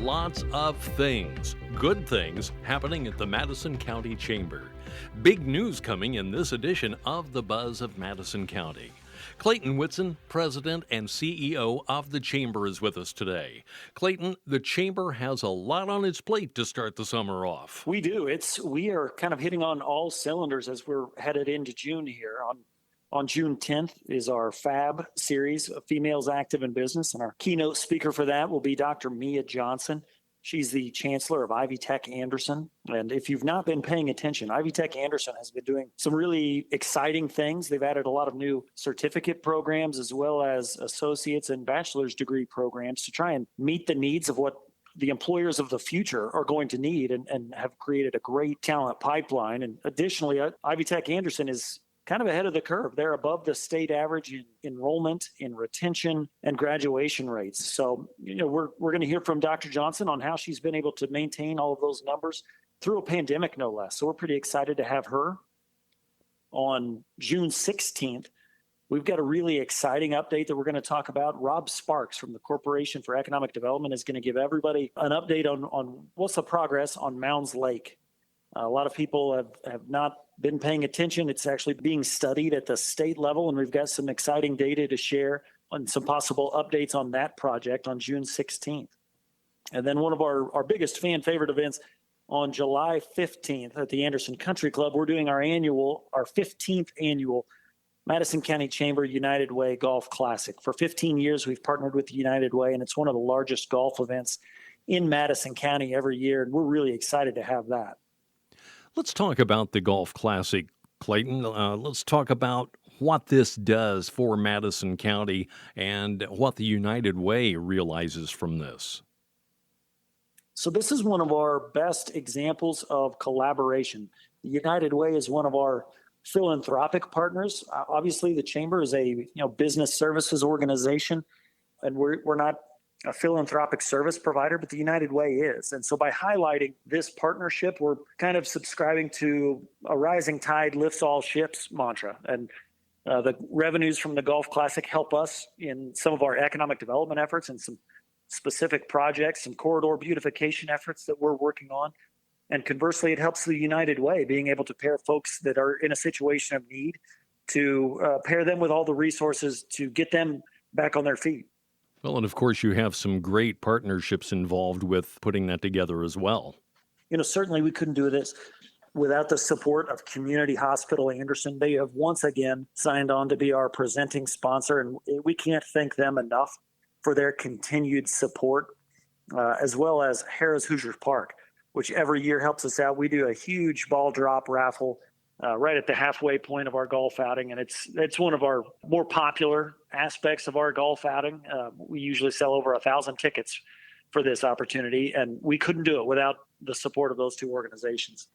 lots of things, good things, happening at the Madison County Chamber. Big news coming in this edition of The Buzz of Madison County. Clayton Whitson, President and CEO of the Chamber, is with us today. Clayton, the Chamber has a lot on its plate to start the summer off. We do. We are kind of hitting on all cylinders as we're headed into June here. On June 10th is our FAB series, Females Active in Business, and our keynote speaker for that will be Dr. Mia Johnson. She's the chancellor of Ivy Tech Anderson. And if you've not been paying attention, Ivy Tech Anderson has been doing some really exciting things. They've added a lot of new certificate programs as well as associate's and bachelor's degree programs to try and meet the needs of what the employers of the future are going to need, and have created a great talent pipeline. And additionally, Ivy Tech Anderson is kind of ahead of the curve. They're above the state average in enrollment, in retention, and graduation rates. So, we're going to hear from Dr. Johnson on how she's been able to maintain all of those numbers through a pandemic, no less. So we're pretty excited to have her. On June 16th, we've got a really exciting update that we're going to talk about. Rob Sparks from the Corporation for Economic Development is going to give everybody an update on what's the progress on Mounds Lake. A lot of people have not been paying attention. It's actually being studied at the state level, and we've got some exciting data to share on some possible updates on that project on June 16th. And then one of our biggest fan favorite events on July 15th at the Anderson Country Club, we're doing our 15th annual Madison County Chamber United Way Golf Classic. For 15 years, we've partnered with the United Way, and it's one of the largest golf events in Madison County every year, and we're really excited to have that. Let's talk about the Golf Classic, Clayton. Let's talk about what this does for Madison County and what the United Way realizes from this. So this is one of our best examples of collaboration. The United Way is one of our philanthropic partners. Obviously, the Chamber is a business services organization, and we're not a philanthropic service provider, but the United Way is. And so by highlighting this partnership, we're kind of subscribing to a rising tide lifts all ships mantra. And the revenues from the Golf Classic help us in some of our economic development efforts and some specific projects, some corridor beautification efforts that we're working on. And conversely, it helps the United Way being able to pair folks that are in a situation of need to pair them with all the resources to get them back on their feet. Well, and of course, you have some great partnerships involved with putting that together as well. Certainly we couldn't do this without the support of Community Hospital Anderson. They have once again signed on to be our presenting sponsor, and we can't thank them enough for their continued support, as well as Harrah's Hoosier Park, which every year helps us out. We do a huge ball drop raffle right at the halfway point of our golf outing, and it's one of our more popular aspects of our golf outing. We usually sell over 1,000 tickets for this opportunity, and we couldn't do it without the support of those two organizations.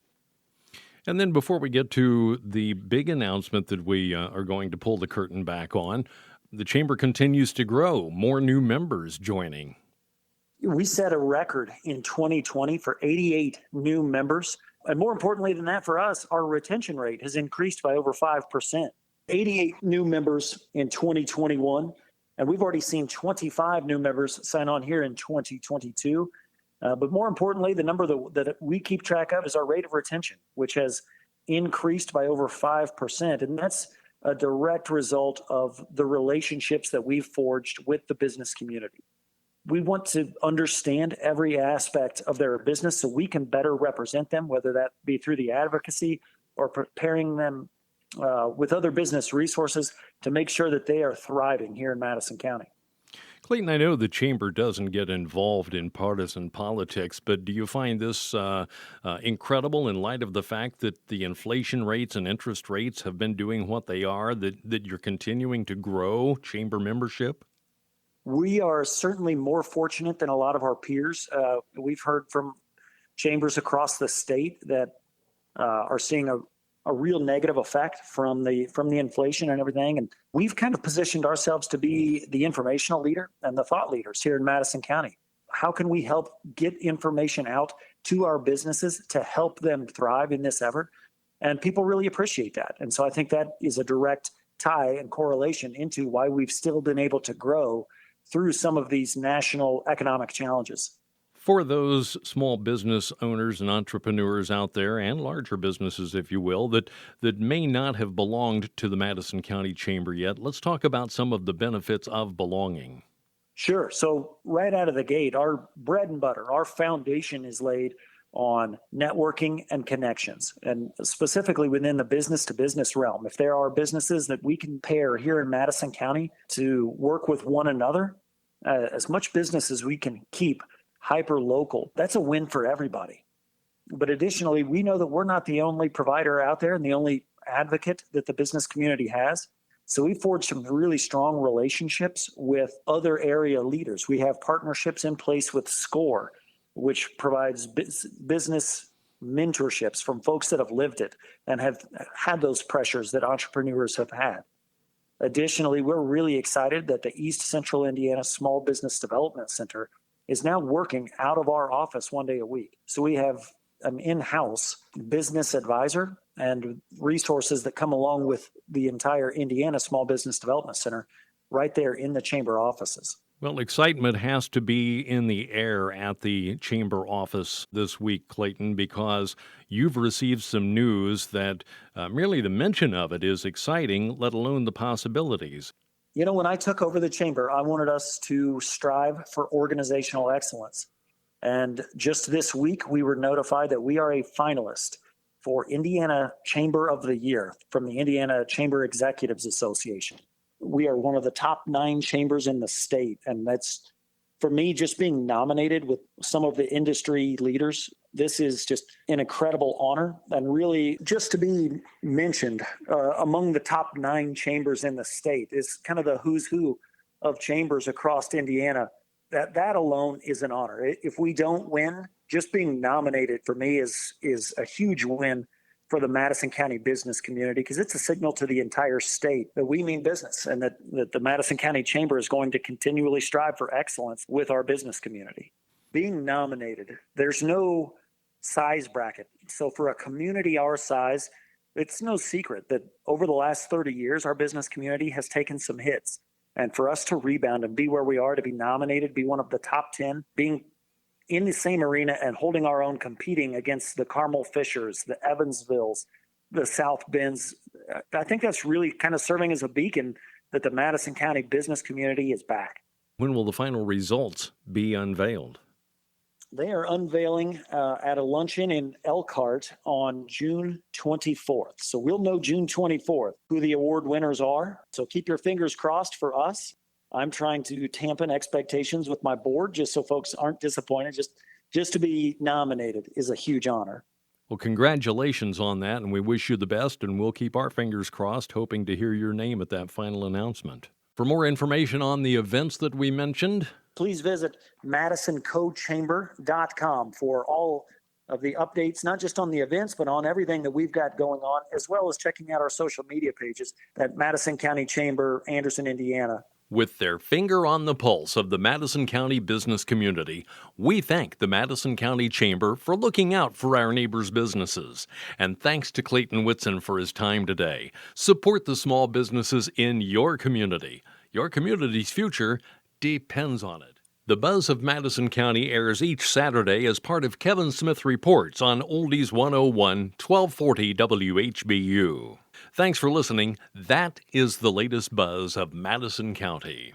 And then before we get to the big announcement that we are going to pull the curtain back on, the Chamber continues to grow, more new members joining. We set a record in 2020 for 88 new members. And more importantly than that, for us, our retention rate has increased by over 5%. 88 new members in 2021, and we've already seen 25 new members sign on here in 2022. But more importantly, the number that we keep track of is our rate of retention, which has increased by over 5%. And that's a direct result of the relationships that we've forged with the business community. We want to understand every aspect of their business so we can better represent them, whether that be through the advocacy or preparing them with other business resources to make sure that they are thriving here in Madison County. Clayton, I know the Chamber doesn't get involved in partisan politics, but do you find this incredible in light of the fact that the inflation rates and interest rates have been doing what they are, that you're continuing to grow Chamber membership? We are certainly more fortunate than a lot of our peers. We've heard from chambers across the state that are seeing a real negative effect from the inflation and everything. And we've kind of positioned ourselves to be the informational leader and the thought leaders here in Madison County. How can we help get information out to our businesses to help them thrive in this effort? And people really appreciate that. And so I think that is a direct tie and correlation into why we've still been able to grow through some of these national economic challenges. For those small business owners and entrepreneurs out there, and larger businesses, if you will, that may not have belonged to the Madison County Chamber yet, let's talk about some of the benefits of belonging. Sure. So right out of the gate, our bread and butter, our foundation is laid on networking and connections, and specifically within the business to business realm. If there are businesses that we can pair here in Madison County to work with one another, as much business as we can keep hyper local, that's a win for everybody. But additionally, we know that we're not the only provider out there and the only advocate that the business community has. So we forged some really strong relationships with other area leaders. We have partnerships in place with SCORE, which provides business mentorships from folks that have lived it and have had those pressures that entrepreneurs have had. Additionally, we're really excited that the East Central Indiana Small Business Development Center is now working out of our office one day a week. So we have an in-house business advisor and resources that come along with the entire Indiana Small Business Development Center right there in the chamber offices. Well, excitement has to be in the air at the chamber office this week, Clayton, because you've received some news that merely the mention of it is exciting, let alone the possibilities. You know, when I took over the chamber, I wanted us to strive for organizational excellence. And just this week, we were notified that we are a finalist for Indiana Chamber of the Year from the Indiana Chamber Executives Association. We are one of the top 9 chambers in the state. And that's, for me, just being nominated with some of the industry leaders. This is just an incredible honor. And really, just to be mentioned among the top 9 chambers in the state is kind of the who's who of chambers across Indiana. That alone is an honor. If we don't win, just being nominated for me is a huge win for the Madison County business community, because it's a signal to the entire state that we mean business and that the Madison County Chamber is going to continually strive for excellence with our business community. Being nominated, there's no size bracket. So for a community our size, it's no secret that over the last 30 years, our business community has taken some hits. And for us to rebound and be where we are, to be nominated, be one of the top 10, being in the same arena and holding our own, competing against the Carmel Fishers, the Evansvilles, the South Bends, I think that's really kind of serving as a beacon that the Madison County business community is back. When will the final results be unveiled? They are unveiling at a luncheon in Elkhart on June 24th. So we'll know June 24th who the award winners are. So keep your fingers crossed for us. I'm trying to tampen expectations with my board just so folks aren't disappointed. Just to be nominated is a huge honor. Well, congratulations on that, and we wish you the best, and we'll keep our fingers crossed, hoping to hear your name at that final announcement. For more information on the events that we mentioned, please visit MadisonCoChamber.com for all of the updates, not just on the events, but on everything that we've got going on, as well as checking out our social media pages at Madison County Chamber, Anderson, Indiana. With their finger on the pulse of the Madison County business community, we thank the Madison County Chamber for looking out for our neighbors' businesses. And thanks to Clayton Whitson for his time today. Support the small businesses in your community. Your community's future depends on it. The Buzz of Madison County airs each Saturday as part of Kevin Smith Reports on Oldies 101, 1240 WHBU. Thanks for listening. That is the latest buzz of Madison County.